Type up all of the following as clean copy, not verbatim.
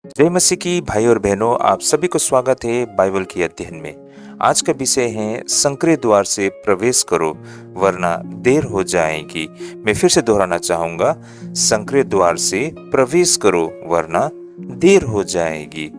जय मसीह की भाई और बहनों, आप सभी को स्वागत है बाइबल के अध्ययन में। आज का विषय है संकरे द्वार से प्रवेश करो वरना देर हो जाएगी। मैं फिर से दोहराना चाहूंगा, संकरे द्वार से प्रवेश करो वरना देर हो जाएगी।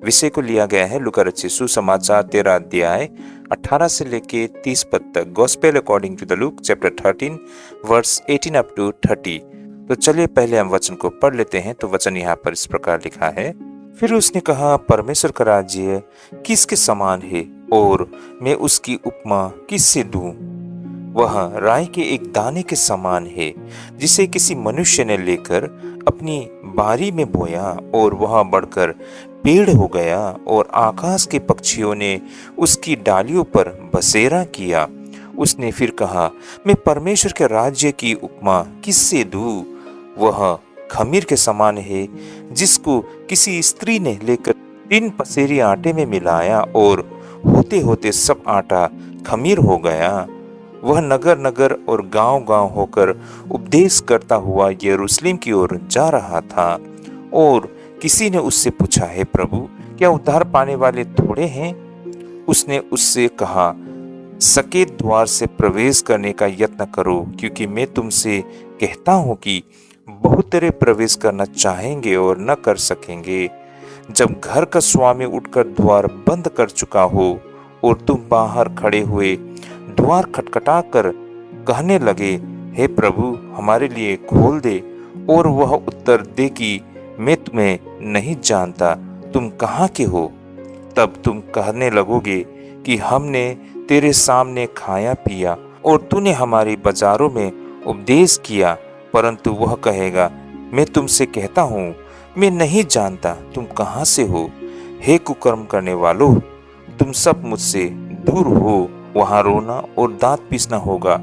विषय को लिया गया है लूका रचित सुसमाचार 13 अध्याय 18 से लेके 30 पद तक। Gospel according to the Luke chapter 13 verse 18 up to 30। तो चलिए पहले हम वचन को पढ़ लेते हैं। तो वचन यहाँ पर इस प्रकार लिखा है। फिर उसने कहा, परमेश्वर का राज्य किसके समान है और मैं उसकी उपमा किससे दूं? वह राई के एक दाने के समान है जिसे किसी मनुष्य ने लेकर अपनी बारी में बोया और वह बढ़कर पेड़ हो गया और आकाश के पक्षियों ने उसकी डालियों पर बसेरा किया। उसने फिर कहा, मैं परमेश्वर के राज्य की उपमा किससे दूं? वह खमीर के समान है जिसको किसी स्त्री ने लेकर 3 पसेरी आटे में मिलाया और होते होते सब आटा खमीर हो गया। वह नगर नगर और गांव गांव होकर उपदेश करता हुआ यरूशलेम की ओर जा रहा था। और किसी ने उससे पूछा, है प्रभु, क्या उद्धार पाने वाले थोड़े हैं? उसने उससे कहा, सकेत द्वार से प्रवेश करने का यत्न करो, क्योंकि मैं तुमसे कहता हूं कि बहुत तेरे प्रवेश करना चाहेंगे और न कर सकेंगे। जब घर का स्वामी उठकर द्वार बंद कर चुका हो और तुम बाहर खड़े हुए द्वार खटखटा कर कहने लगे, हे प्रभु, हमारे लिए खोल दे, और वह उत्तर दे कि मैं तुम्हें नहीं जानता, तुम कहाँ के हो? तब तुम कहने लगोगे कि हमने तेरे सामने खाया पिया और तूने हमारी बाजारों में उपदेश किया। परंतु वह कहेगा, मैं तुमसे कहता हूँ, मैं नहीं जानता, तुम कहाँ से हो? हे कुकर्म करने वालों, तुम सब मुझसे दूर हो। वहाँ रोना और दांत पीसना होगा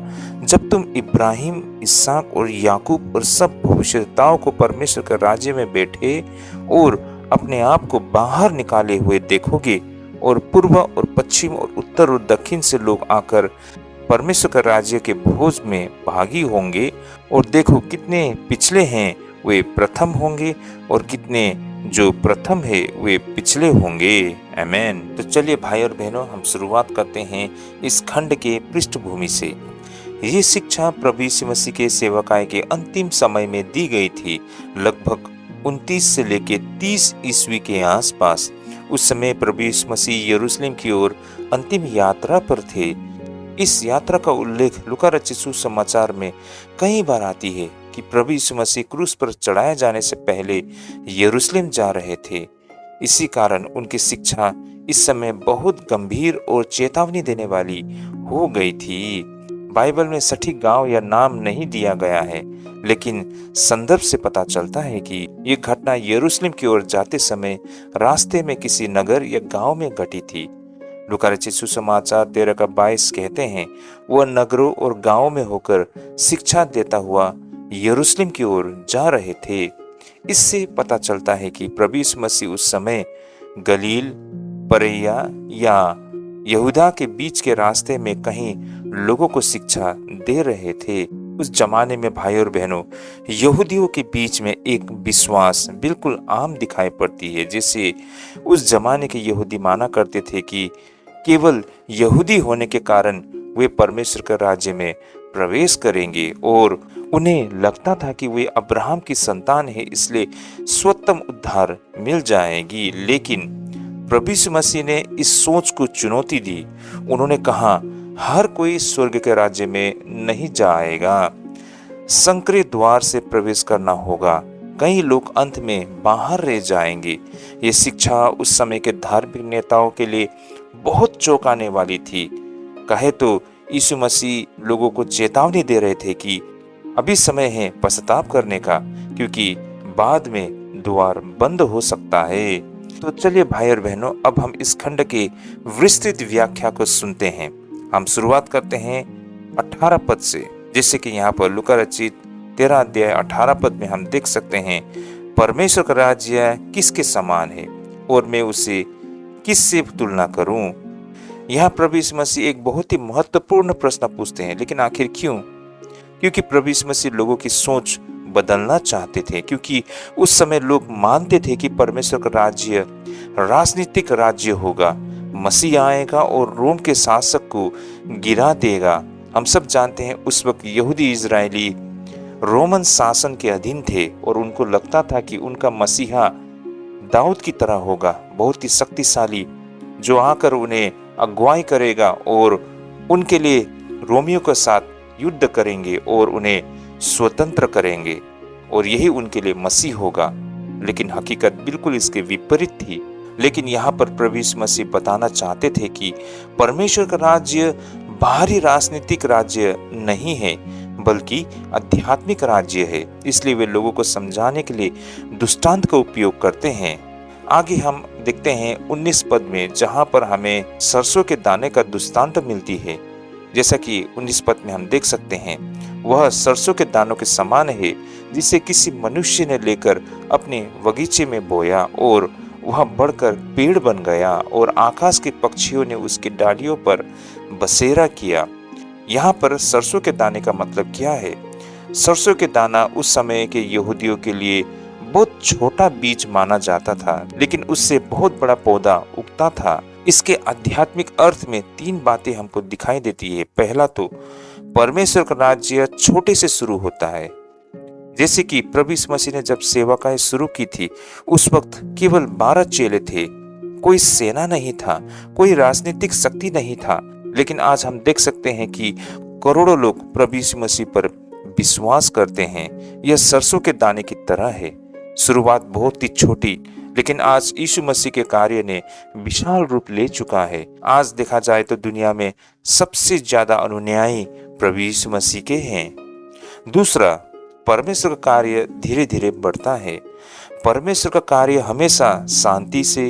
जब तुम इब्राहिम, इसहाक और याकूब और सब भविष्यद्वक्ताओं को परमेश्वर के राज्य में बैठे और अपने आप को बाहर निकाले हुए देखोगे। और पूर्व और पश्चिम और उत्तर और दक्षिण से लोग आकर परमेश्वर के राज्य के भोज में भागी होंगे। और देखो, कितने पिछले हैं वे प्रथम होंगे और कितने जो प्रथम है वे पिछले होंगे। आमेन। तो चलिए भाई और बहनों, हम शुरुआत करते हैं इस खंड के पृष्ठभूमि से। ये शिक्षा प्रभु यीशु मसीह के सेवकाई के अंतिम समय में दी गई थी, लगभग 29 से लेकर 30 ईस्वी के आसपास। उस समय प्रभु यीशु मसीह यरूशलेम की ओर अंतिम यात्रा पर थे। इस यात्रा का उल्लेख लूका रचित सुसमाचार में कई बार आती है कि प्रभु यीशु मसीह क्रूस पर चढ़ाए जाने से पहले यरूशलेम जा रहे थे। इसी कारण उनकी शिक्षा इस समय बहुत गंभीर और चेतावनी देने वाली हो गई थी। बाइबल में सटीक गांव या नाम नहीं दिया गया है, लेकिन संदर्भ से पता चलता है कि ये घटना यरूशलेम की ओर जाते समय रास्ते में किसी नगर या गांव में घटी थी। लूका रचित सुसमाचार 13:22 कहते हैं, वह नगरों और गांवों में होकर शिक्षा देता हुआ यरूशलेम की ओर जा रहे थे। इससे पता चलता है कि प्रभु यीशु मसीह उस समय गलील, परैया या यहूदा के बीच के रास्ते में कहीं लोगों को शिक्षा दे रहे थे। उस जमाने में भाई और बहनों, यहूदियों के बीच में एक विश्वास बिल्कुल आम दिखाई पड़ती है। जैसे उस जमाने के यहूदी माना करते थे कि केवल यहूदी होने के कारण वे परमेश्वर के राज्य में प्रवेश करेंगे, और उन्हें लगता था कि वे अब्राहम की संतान है, इसलिए स्वतः उद्धार मिल जाएगी। लेकिन प्रभु यीशु मसीह ने इस सोच को चुनौती दी। उन्होंने कहा, हर कोई स्वर्ग के राज्य में नहीं जाएगा, संकरे द्वार से प्रवेश करना होगा, कई लोग अंत में बाहर रह जाएंगे। ये शिक्षा उस समय के धार्मिक नेताओं के लिए बहुत चौंकाने वाली थी। कहे तो यीशु मसीह लोगों को चेतावनी दे रहे थे कि अभी समय है पश्चाताप करने का, क्योंकि बाद में द्वार बंद हो सकता है। तो चलिए भाई और बहनों, अब हम इस खंड के विस्तृत व्याख्या को सुनते हैं। हम शुरुआत करते हैं 18 पद से। जैसे कि यहाँ पर लूका रचित 13 अध्याय 18 पद में हम देख सकते हैं, परमेश्वर का राज्य किसके समान है और मैं उसे किससे तुलना करूं? यहाँ प्रभु यीशु मसीह एक बहुत ही महत्वपूर्ण प्रश्न पूछते हैं। लेकिन आखिर क्यों? क्योंकि प्रभु यीशु मसीह लोगों की सोच बदलना चाहते थे, क्योंकि उस समय लोग मानते थे कि परमेश्वर का राज्य राजनीतिक राज्य होगा। मसीह आएगा और रोम के शासक को गिरा देगा। हम सब जानते हैं उस वक्त यहूदी इजरायली रोमन शासन के अधीन थे और उनको लगता था कि उनका मसीहा दाऊद की तरह होगा, बहुत ही शक्तिशाली, जो आकर उन्हें अगुवाई करेगा और उनके लिए रोमियो के साथ युद्ध करेंगे और उन्हें स्वतंत्र करेंगे, और यही उनके लिए मसीह होगा। लेकिन हकीकत बिल्कुल इसके विपरीत थी। लेकिन यहाँ पर प्रभु यीशु मसीह बताना चाहते थे कि परमेश्वर का राज्य बाहरी राजनीतिक राज्य नहीं है, बल्कि आध्यात्मिक राज्य है। इसलिए वे लोगों को समझाने के लिए दृष्टांत का उपयोग करते हैं। आगे हम देखते हैं 19 पद में, जहां पर हमें सरसों के दाने का दृष्टांत मिलती है। जैसा कि 19 पद में हम देख सकते हैं, वह सरसों के दानों के समान है, जिसे किसी मनुष्य ने लेकर अपने बगीचे में बोया और वह बढ़कर पेड़ बन गया और आकाश के पक्षियों ने उसकी डालियों पर बसेरा किया। यहाँ पर सरसों के दाने का मतलब क्या है? सरसों के दाना उस समय के यहूदियों के लिए बहुत छोटा बीज माना जाता था, लेकिन उससे बहुत बड़ा पौधा उगता था। इसके आध्यात्मिक अर्थ में 3 बातें हमको दिखाई देती है। पहला तो परमेश्वर का राज्य छोटे से शुरू होता है। जैसे कि प्रभु यीशु मसीह ने जब सेवाकाएं शुरू की थी, उस वक्त केवल 12 चेले थे, कोई सेना नहीं था, कोई राजनीतिक शक्ति नहीं था। लेकिन आज हम देख सकते हैं कि करोड़ों लोग प्रभु यीशु मसीह पर विश्वास करते हैं। यह सरसों के दाने की तरह है। शुरुआत बहुत ही छोटी, लेकिन आज यीशु मसीह के कार्य ने विशाल रूप ले चुका है। आज देखा जाए तो दुनिया में सबसे ज्यादा अनुयायी प्रभु यीशु मसीह के हैं। दूसरा, परमेश्वर का कार्य धीरे धीरे बढ़ता है। परमेश्वर का कार्य हमेशा शांति से,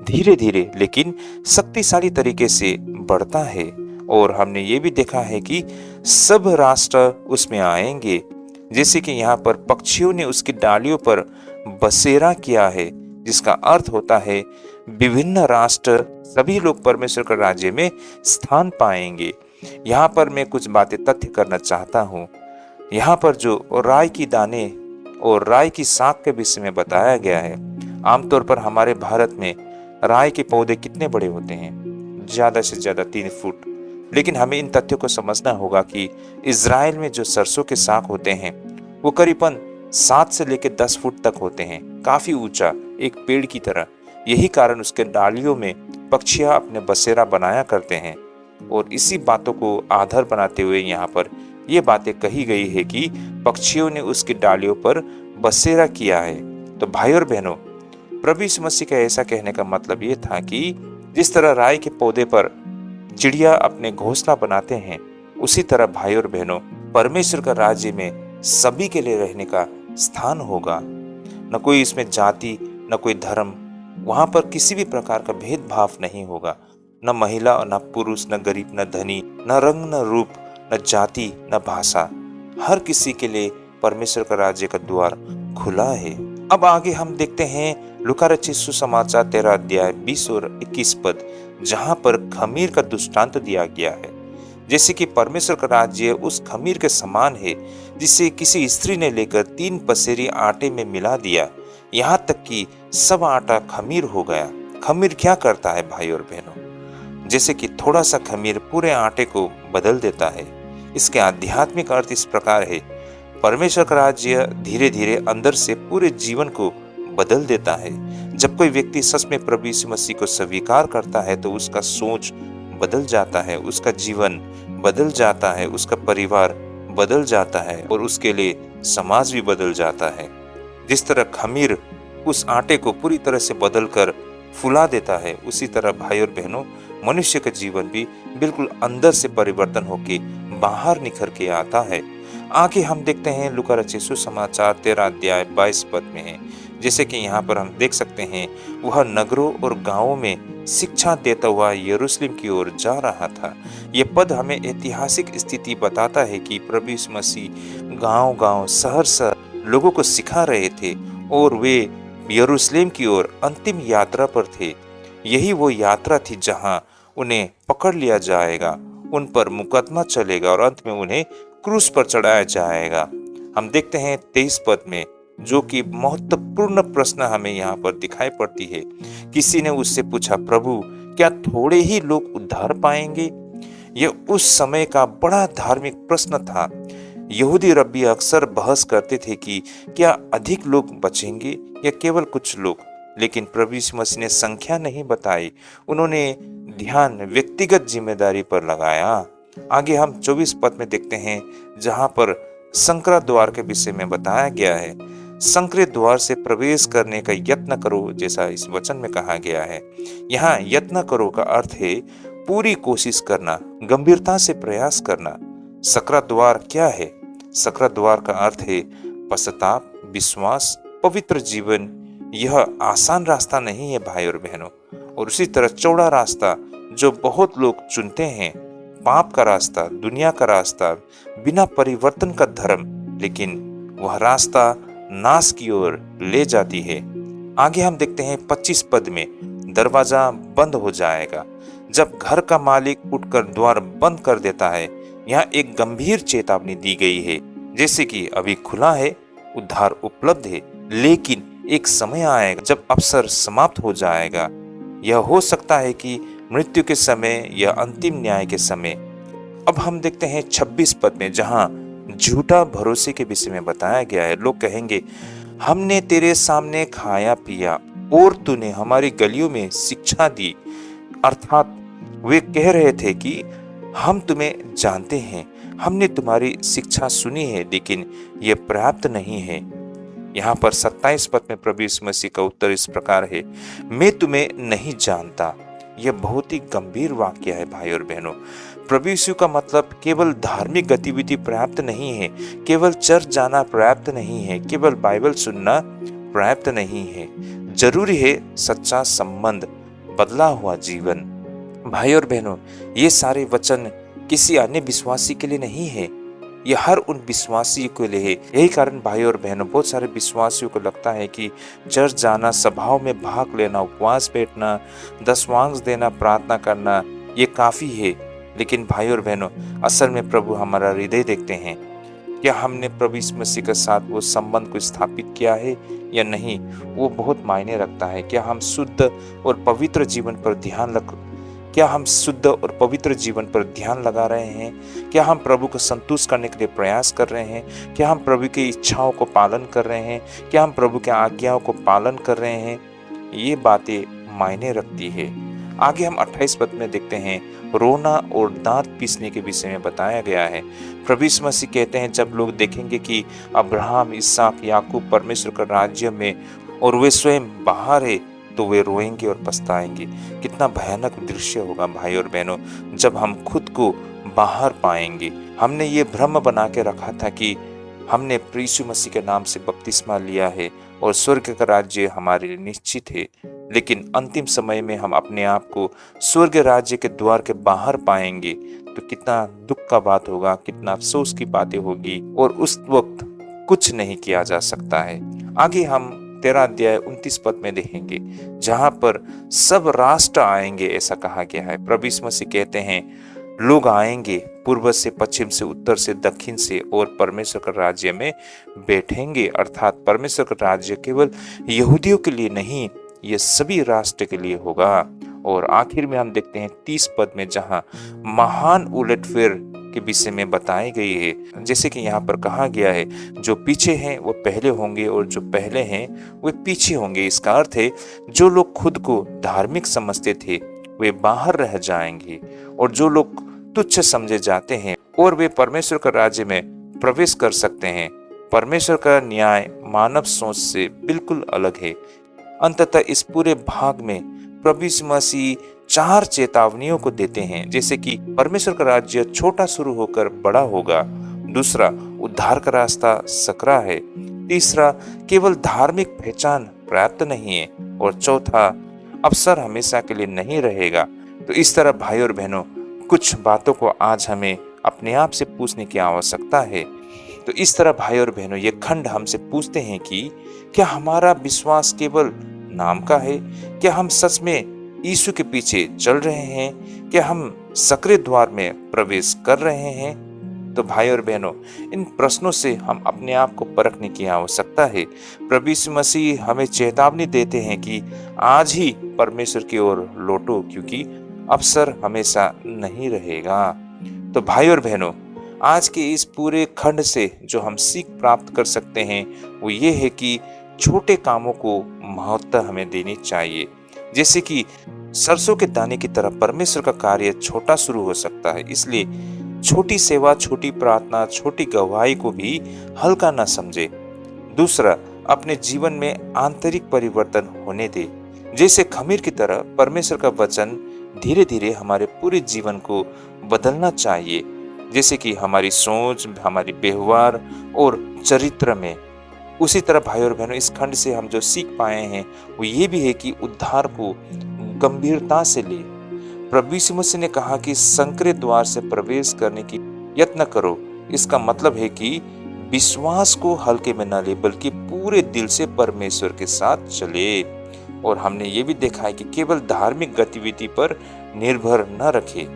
धीरे धीरे लेकिन शक्तिशाली तरीके से बढ़ता है। और हमने ये भी देखा है कि सब राष्ट्र उसमें आएंगे। जैसे कि यहाँ पर पक्षियों ने उसकी डालियों पर बसेरा किया है, जिसका अर्थ होता है विभिन्न राष्ट्र, सभी लोग परमेश्वर के राज्य में स्थान पाएंगे। यहाँ पर मैं कुछ बातें तथ्य करना चाहता हूँ। यहाँ पर जो राई की दाने और राई की साग के विषय में बताया गया है, आमतौर पर हमारे भारत में राई के पौधे कितने बड़े होते हैं? ज्यादा से ज्यादा 3 फुट। लेकिन हमें इन तथ्यों को समझना होगा कि इज़राइल में जो सरसों के साग होते हैं वो करीबन 7 से लेकर 10 फुट तक होते हैं, काफी ऊंचा, एक पेड़ की तरह। यही कारण उसके डालियों में पक्षियां अपने बसेरा बनाया करते हैं। और इसी बातों को आधार बनाते हुए यहाँ पर ये बातें कही गई है कि पक्षियों ने उसकी डालियों पर बसेरा किया है। तो भाई और बहनों, प्रभु यीशु मसीह का ऐसा कहने का मतलब ये था कि जिस तरह राई के पौधे पर चिड़िया अपने घोंसला बनाते हैं, उसी तरह भाई और बहनों, परमेश्वर का राज्य में सभी के लिए रहने का स्थान होगा। न कोई इसमें जाति, न कोई धर्म, वहां पर किसी भी प्रकार का भेदभाव नहीं होगा। न महिला, न पुरुष, न गरीब, न धनी, न रंग, न रूप, न जाति, न भाषा, हर किसी के लिए परमेश्वर का राज्य का द्वार खुला है। अब आगे हम देखते हैं लूका रचित सुसमाचार 13 अध्याय 20 और 21 पद, जहां पर खमीर का दृष्टांत दिया गया है। जैसे कि परमेश्वर का राज्य उस खमीर के समान है जिसे किसी स्त्री ने लेकर 3 पसेरी आटे में मिला दिया, यहाँ तक कि सब आटा खमीर हो गया। खमीर क्या करता है भाई और बहनों? जैसे कि थोड़ा सा खमीर पूरे आटे को बदल देता है। इसके आध्यात्मिक अर्थ इस प्रकार है, परमेश्वर का राज्य धीरे धीरे अंदर से पूरे जीवन को बदल देता है। जब कोई व्यक्ति सच में प्रभु यीशु मसीह को स्वीकार करता है तो उसका सोच बदल जाता है, उसका जीवन बदल जाता है, उसका परिवार बदल जाता है और उसके लिए समाज भी बदल जाता है। जिस तरह खमीर उस आटे को पूरी तरह से बदलकर फुला देता है, उसी तरह भाई और बहनों, मनुष्य का जीवन भी बिल्कुल अंदर से परिवर्तन होके बाहर निखर के आता है। आगे हम देखते हैं लूका रचित सुसमाचार 13 अध्याय 22 पद में है। जैसे कि यहाँ पर हम देख सकते हैं, वह नगरों और गांवों में शिक्षा देता हुआ यरूशलेम की ओर जा रहा था। ये पद हमें ऐतिहासिक स्थिति बताता है कि प्रभु यीशु मसीह गांव-गांव, शहर-शहर लोगों को सिखा रहे थे और वे यरूशलेम की ओर अंतिम यात्रा पर थे। यही वो यात्रा थी जहां उन्हें पकड़ लिया जाएगा, उन पर मुकदमा चलेगा और अंत में उन्हें क्रूस पर चढ़ाया जाएगा। हम देखते हैं 23 पद में, जो कि महत्वपूर्ण प्रश्न हमें यहाँ पर दिखाई पड़ती है। किसी ने उससे पूछा, प्रभु क्या थोड़े ही लोग उद्धार पाएंगे? यह उस समय का बड़ा धार्मिक प्रश्न था। यहूदी रब्बी अक्सर बहस करते थे कि क्या अधिक लोग बचेंगे या केवल कुछ लोग, लेकिन प्रभु यीशु मसीह ने संख्या नहीं बताई। उन्होंने ध्यान व्यक्तिगत जिम्मेदारी पर लगाया। आगे हम 24 पद में देखते हैं, जहां पर संकरा द्वार के विषय में बताया गया है। संकरे द्वार से प्रवेश करने का यत्न करो, जैसा इस वचन में कहा गया है। यहाँ यत्न करो का अर्थ है पूरी कोशिश करना, गंभीरता से प्रयास करना। सकरा द्वार क्या है? सकरा द्वार का अर्थ है पश्चाताप, विश्वास, पवित्र जीवन। यह आसान रास्ता नहीं है भाई और बहनों, और उसी तरह चौड़ा रास्ता जो बहुत लोग चुनते हैं, पाप का रास्ता, दुनिया का रास्ता, बिना परिवर्तन का धर्म, लेकिन वह रास्ता नाश की ओर ले जाती है। आगे हम देखते हैं 25 पद में, दरवाजा बंद हो जाएगा। जब घर का मालिक उठकर द्वार बंद कर देता है, यहाँ एक गंभीर चेतावनी दी गई है। जैसे कि अभी खुला है, उद्धार उपलब्ध है, लेकिन एक समय आएगा जब अवसर समाप्त हो जाएगा। यह हो सकता है कि मृत्यु के समय या अंतिम न्याय के समय। अब हम देखते हैं 26 पद में, जहां झूठा भरोसे के विषय में बताया गया है। लोग कहेंगे, हमने तेरे सामने खाया पिया और तूने हमारी गलियों में शिक्षा दी। अर्थात वे कह रहे थे कि हम तुम्हें जानते हैं, हमने तुम्हारी शिक्षा सुनी है, लेकिन यह पर्याप्त नहीं है। यहाँ पर 27 पद में प्रभु यीशु मसीह का उत्तर इस प्रकार है, मैं तुम्हें नहीं जानता। यह बहुत ही गंभीर वाक्य है भाई और बहनों। प्रभु यीशु का मतलब केवल धार्मिक गतिविधि पर्याप्त नहीं है, केवल चर्च जाना पर्याप्त नहीं है, केवल बाइबल सुनना पर्याप्त नहीं है। जरूरी है सच्चा संबंध, बदला हुआ जीवन। भाई और बहनों, ये सारे वचन किसी अन्य विश्वासी के लिए नहीं है, यह हर उन विश्वासी के लिए है। यही कारण भाई और बहनों, बहुत सारे विश्वासियों को लगता है कि चर्च जाना, सभाओं में भाग लेना, उपवास बैठना, दशवांश देना, प्रार्थना करना, ये काफी है। लेकिन भाई और बहनों, असल में प्रभु हमारा हृदय देखते हैं। क्या हमने प्रभु यीशु मसीह के साथ वो संबंध को स्थापित किया है या नहीं, वो बहुत मायने रखता है। क्या हम शुद्ध और पवित्र जीवन पर ध्यान लगा रहे हैं? क्या हम प्रभु को संतुष्ट करने के लिए प्रयास कर रहे हैं? क्या हम प्रभु की इच्छाओं को पालन कर रहे हैं? क्या हम प्रभु के आज्ञाओं को पालन कर रहे हैं? ये बातें मायने रखती है। आगे हम 28 पद में देखते हैं, रोना और दांत पीसने के विषय में बताया गया है। प्रभु यीशु मसीह कहते हैं, जब लोग देखेंगे कि अब्राहम, इसहाक, याकूब परमेश्वर के राज्य में और वे स्वयं बाहर है, तो वे रोएंगे और पछताएंगे। कितना भयानक दृश्य होगा भाई और बहनों, जब हम खुद को बाहर पाएंगे। हमने ये भ्रम बना के रखा था कि हमने यीशु मसीह के नाम से बपतिस्मा लिया है और स्वर्ग का राज्य हमारे लिए निश्चित है, लेकिन अंतिम समय में हम अपने आप को स्वर्ग राज्य के द्वार के बाहर पाएंगे तो कितना दुख का बात होगा, कितना अफसोस की बातें होगी, और उस वक्त कुछ नहीं किया जा सकता है। आगे हम 13 अध्याय 29 पद में देखेंगे, जहां पर सब राष्ट्र आएंगे, ऐसा कहा गया है। प्रभु यीशु मसीह कहते हैं, लोग आएंगे पूर्व से, पश्चिम से, उत्तर से, दक्षिण से, और परमेश्वर का राज्य में बैठेंगे। अर्थात परमेश्वर का राज्य केवल यहूदियों के लिए नहीं, ये सभी राष्ट्र के लिए होगा। और आखिर में हम देखते हैं 30 पद में, जहां महान उलटफेर के विषय में बताई गई है। जैसे कि यहाँ पर कहा गया है, जो पीछे हैं वो पहले होंगे और जो पहले हैं वे पीछे होंगे। इसका अर्थ है, जो लोग खुद को धार्मिक समझते थे वे बाहर रह जाएंगे, और जो लोग तुच्छ समझे जाते हैं और वे परमेश्वर का राज्य में प्रवेश कर सकते हैं। परमेश्वर का न्याय मानव सोच से बिल्कुल अलग है। अंततः इस पूरे भाग में प्रभु यीशु मसीह 4 चेतावनियों को देते हैं, जैसे कि परमेश्वर का राज्य छोटा शुरू होकर बड़ा होगा। दूसरा, उद्धार का रास्ता सकरा है। तीसरा, केवल धार्मिक पहचान पर्याप्त नहीं है। और चौथा, अवसर हमेशा के लिए नहीं रहेगा। तो इस तरह भाई और बहनों, कुछ बातों को आज हमें अपने आप से पूछने की आवश्यकता है। तो इस तरह भाई और बहनों, ये खंड हमसे पूछते हैं कि क्या हमारा विश्वास केवल नाम का है? क्या हम सच में यीशु के पीछे चल रहे हैं? क्या हम सकरे द्वार में प्रवेश कर रहे हैं? तो भाई और बहनों, इन प्रश्नों से हम अपने आप को परखने की आवश्यकता है। प्रभु यीशु मसीह हमें चेतावनी देते हैं कि आज ही परमेश्वर की ओर लौटो, क्योंकि अवसर हमेशा नहीं रहेगा। तो भाई और बहनों, आज के इस पूरे खंड से जो हम सीख प्राप्त कर सकते हैं वो ये है कि छोटे कामों को महत्व हमें देनी चाहिए। जैसे कि सरसों के दाने की तरह परमेश्वर का कार्य छोटा शुरू हो सकता है, इसलिए छोटी सेवा, छोटी प्रार्थना, छोटी गवाही को भी हल्का ना समझे। दूसरा, अपने जीवन में आंतरिक परिवर्तन होने दे। जैसे खमीर की तरह परमेश्वर का वचन धीरे धीरे हमारे पूरे जीवन को बदलना चाहिए, जैसे कि हमारी सोच, हमारी व्यवहार और चरित्र में। उसी तरह भाई और बहनों, इस खंड से हम जो सीख पाए हैं वो ये भी है कि उद्धार को गंभीरता से ले। प्रभु यीशु मसीह ने कहा कि संकरे द्वार से प्रवेश करने की यत्न करो। इसका मतलब है कि विश्वास को हल्के में न ले, बल्कि पूरे दिल से परमेश्वर के साथ चले। और हमने ये भी देखा है कि केवल धार्मिक गतिविधि पर निर्भर न रखे,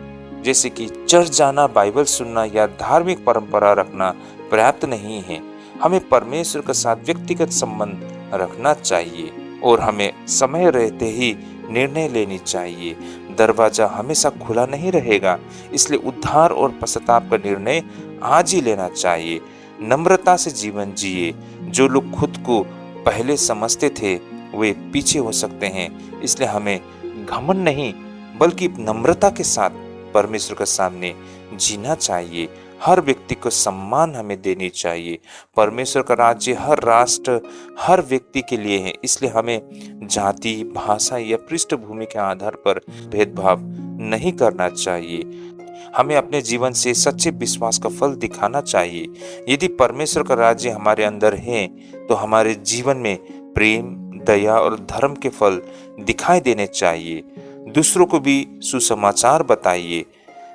जैसे कि चर्च जाना, बाइबल सुनना या धार्मिक परंपरा रखना पर्याप्त नहीं है। हमें परमेश्वर के साथ व्यक्तिगत संबंध रखना चाहिए और हमें समय रहते ही निर्णय लेनी चाहिए। दरवाजा हमेशा खुला नहीं रहेगा, इसलिए उद्धार और पश्चाताप का निर्णय आज ही लेना चाहिए। नम्रता से जीवन जिए। जो लोग खुद को पहले समझते थे वे पीछे हो सकते हैं, इसलिए हमें घमंड नहीं बल्कि नम्रता के साथ परमेश्वर के सामने जीना चाहिए। हर व्यक्ति को सम्मान हमें देनी चाहिए। परमेश्वर का राज्य हर राष्ट्र, हर व्यक्ति के लिए है, इसलिए हमें जाति, भाषा या पृष्ठभूमि के आधार पर भेदभाव नहीं करना चाहिए। हमें अपने जीवन से सच्चे विश्वास का फल दिखाना चाहिए। यदि परमेश्वर का राज्य हमारे अंदर है तो हमारे जीवन में प्रेम, दया और धर्म के फल दिखाई देने चाहिए। दूसरों को भी सुसमाचार बताइए।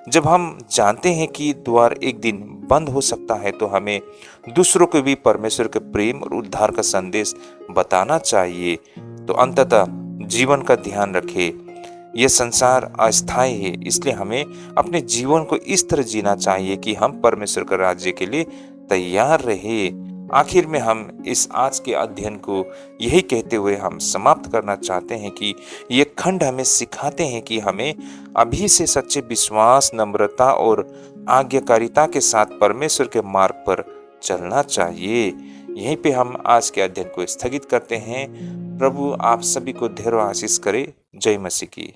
जब हम जानते हैं कि द्वार एक दिन बंद हो सकता है तो हमें दूसरों को भी परमेश्वर के प्रेम और उद्धार का संदेश बताना चाहिए। तो अंततः जीवन का ध्यान रखें। यह संसार अस्थायी है, इसलिए हमें अपने जीवन को इस तरह जीना चाहिए कि हम परमेश्वर के राज्य के लिए तैयार रहे। आखिर में हम इस आज के अध्ययन को यही कहते हुए हम समाप्त करना चाहते हैं कि ये खंड हमें सिखाते हैं कि हमें अभी से सच्चे विश्वास, नम्रता और आज्ञाकारिता के साथ परमेश्वर के मार्ग पर चलना चाहिए। यहीं पे हम आज के अध्ययन को स्थगित करते हैं। प्रभु आप सभी को ढेरों आशीष करे। जय मसीह की।